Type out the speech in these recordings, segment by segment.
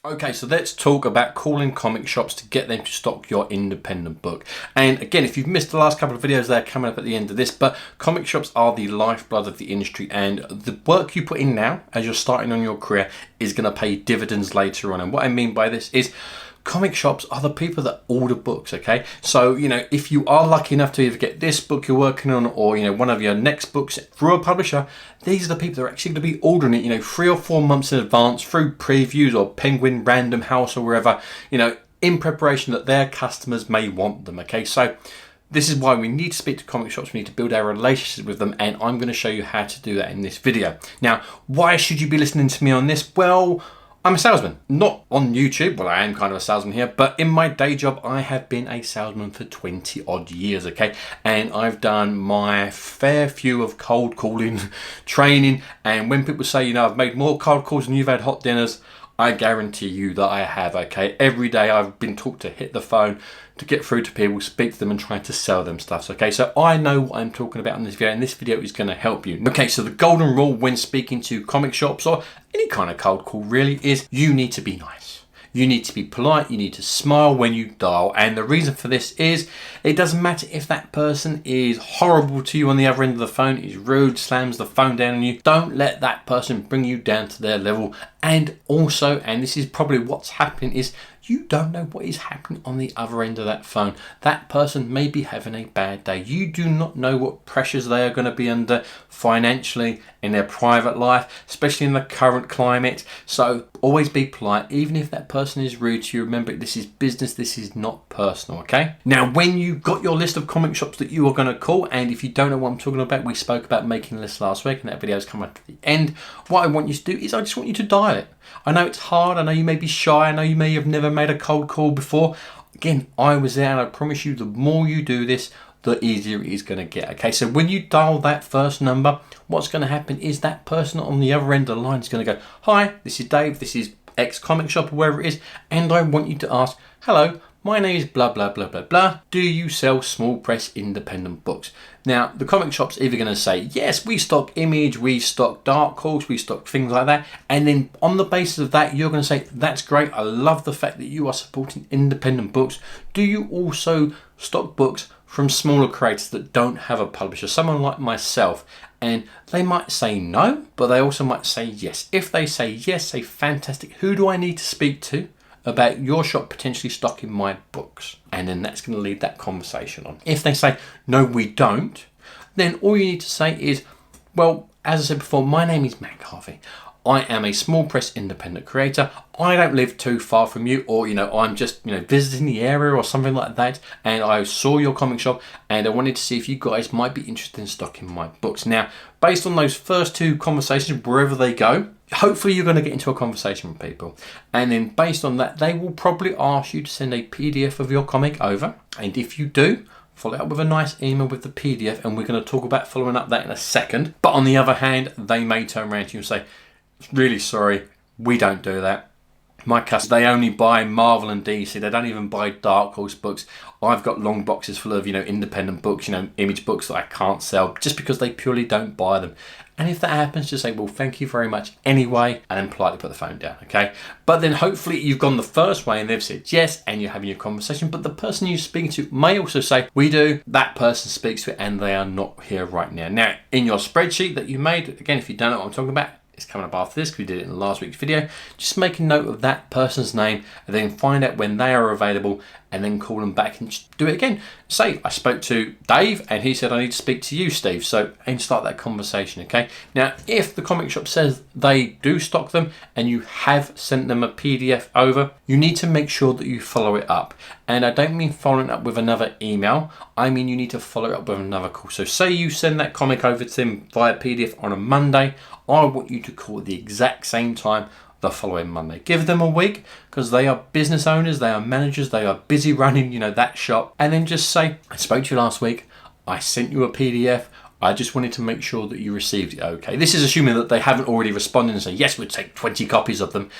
Okay, so let's talk about calling comic shops to get them to stock your independent book. And again, if you've missed the last couple of videos, they're coming up at the end of this, but comic shops are the lifeblood of the industry, and the work you put in now as you're starting on your career is going to pay dividends later on. And what I mean by this is comic shops are the people that order books, okay? So, if you are lucky enough to either get this book you're working on or, one of your next books through a publisher, these are the people that are actually going to be ordering it, 3 or 4 months in advance through previews or Penguin, Random House or wherever, in preparation that their customers may want them, okay? So this is why we need to speak to comic shops, we need to build our relationship with them, and I'm going to show you how to do that in this video. Now, why should you be listening to me on this? Well, I'm a salesman, not on YouTube. Well, I am kind of a salesman here, but in my day job, I have been a salesman for 20 odd years, okay? And I've done my fair few of cold calling training. And when people say, I've made more cold calls than you've had hot dinners, I guarantee you that I have, okay? Every day I've been taught to hit the phone, to get through to people, speak to them and try to sell them stuff, okay? So I know what I'm talking about in this video, and this video is gonna help you. Okay, so the golden rule when speaking to comic shops or any kind of cold call really is you need to be nice. You need to be polite, you need to smile when you dial. And the reason for this is it doesn't matter if that person is horrible to you on the other end of the phone, is rude, slams the phone down on you. Don't let that person bring you down to their level. And also, and this is probably what's happening, is you don't know what is happening on the other end of that phone. That person may be having a bad day. You do not know what pressures they are going to be under financially, in their private life, especially in the current climate. So always be polite. Even if that person is rude to you, remember this is business, this is not personal, okay? Now, when you've got your list of comic shops that you are going to call, and if you don't know what I'm talking about, we spoke about making a list last week, and that video is coming up to the end. What I want you to do is I just want you to dial it. I know it's hard, I know you may be shy, I know you may have never made a cold call before. Again, I was there, and I promise you the more you do this, the easier it is going to get, okay? So when you dial that first number, what's going to happen is that person on the other end of the line is going to go, "Hi, this is Dave, this is X comic shop," or wherever it is, and I want you to ask, "Hello, my name is blah, blah, blah, blah, blah. Do you sell small press independent books?" Now, the comic shop's either going to say, "Yes, we stock Image, we stock Dark Horse, we stock things like that." And then on the basis of that, you're going to say, "That's great. I love the fact that you are supporting independent books. Do you also stock books from smaller creators that don't have a publisher, someone like myself?" And they might say no, but they also might say yes. If they say yes, say fantastic. Who do I need to speak to about your shop potentially stocking my books? And then that's going to lead that conversation on. If they say no, we don't, then all you need to say is, "Well, as I said before, my name is Matt Harvey. I am a small press independent creator. I don't live too far from you, or I'm just visiting the area or something like that, and I saw your comic shop and I wanted to see if you guys might be interested in stocking my books." Now, based on those first two conversations, wherever they go, hopefully you're going to get into a conversation with people, and then based on that, they will probably ask you to send a PDF of your comic over, and if you do, follow up with a nice email with the PDF, and we're going to talk about following up that in a second. But on the other hand, they may turn around to you and say, "Really sorry, we don't do that. My customers, they only buy Marvel and DC. They don't even buy Dark Horse books. I've got long boxes full of, independent books, Image books that I can't sell just because they purely don't buy them." And if that happens, just say, "Well, thank you very much anyway," and then politely put the phone down, okay? But then hopefully you've gone the first way and they've said yes, and you're having your conversation, but the person you're speaking to may also say, "We do." That person speaks to it and they are not here right now. Now, in your spreadsheet that you made, again, if you don't know what I'm talking about, it's coming up after this because we did it in last week's video. Just make a note of that person's name and then find out when they are available and then call them back and just do it again. Say, "I spoke to Dave and he said I need to speak to you, Steve." So, and start that conversation, okay? Now, if the comic shop says they do stock them and you have sent them a PDF over, you need to make sure that you follow it up. And I don't mean following up with another email. I mean you need to follow it up with another call. So say you send that comic over to them via PDF on a Monday. I want you to call at the exact same time the following Monday. Give them a week because they are business owners, they are managers, they are busy running, that shop. And then just say, "I spoke to you last week. I sent you a PDF. I just wanted to make sure that you received it okay." This is assuming that they haven't already responded and say, "Yes, we'll take 20 copies of them."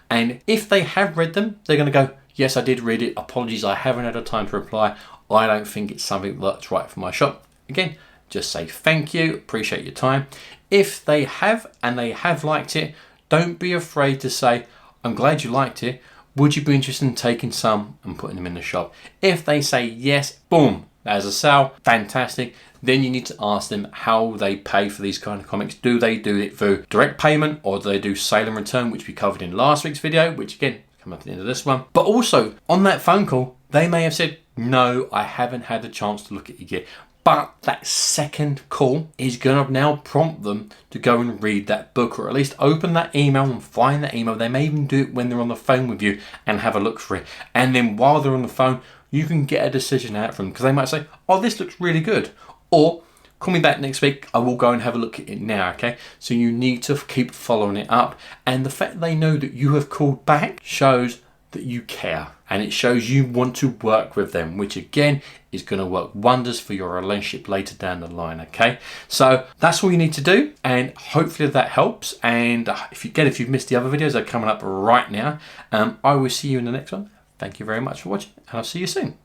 And if they have read them, they're going to go, "Yes, I did read it. Apologies, I haven't had a time to reply. I don't think it's something that's right for my shop." Again, just say thank you, appreciate your time. If they have and they have liked it, don't be afraid to say, I'm glad you liked it. Would you be interested in taking some and putting them in the shop? If they say yes, boom, there's a sale, fantastic. Then you need to ask them how they pay for these kind of comics. Do they do it through direct payment, or do they do sale and return, which we covered in last week's video, which again, come up at the end of this one. But also on that phone call, they may have said, no, I haven't had a chance to look at it yet. But that second call is going to now prompt them to go and read that book, or at least open that email and find that email. They may even do it when they're on the phone with you and have a look for it. And then while they're on the phone, you can get a decision out from them, because they might say, oh, this looks really good. Or call me back next week, I will go and have a look at it now, okay? So you need to keep following it up. And the fact that they know that you have called back shows that you care, and it shows you want to work with them, which again is going to work wonders for your relationship later down the line. Okay, so that's all you need to do, and hopefully that helps. And if you've missed the other videos, they're coming up right now. I will see you in the next one. Thank you very much for watching, and I'll see you soon.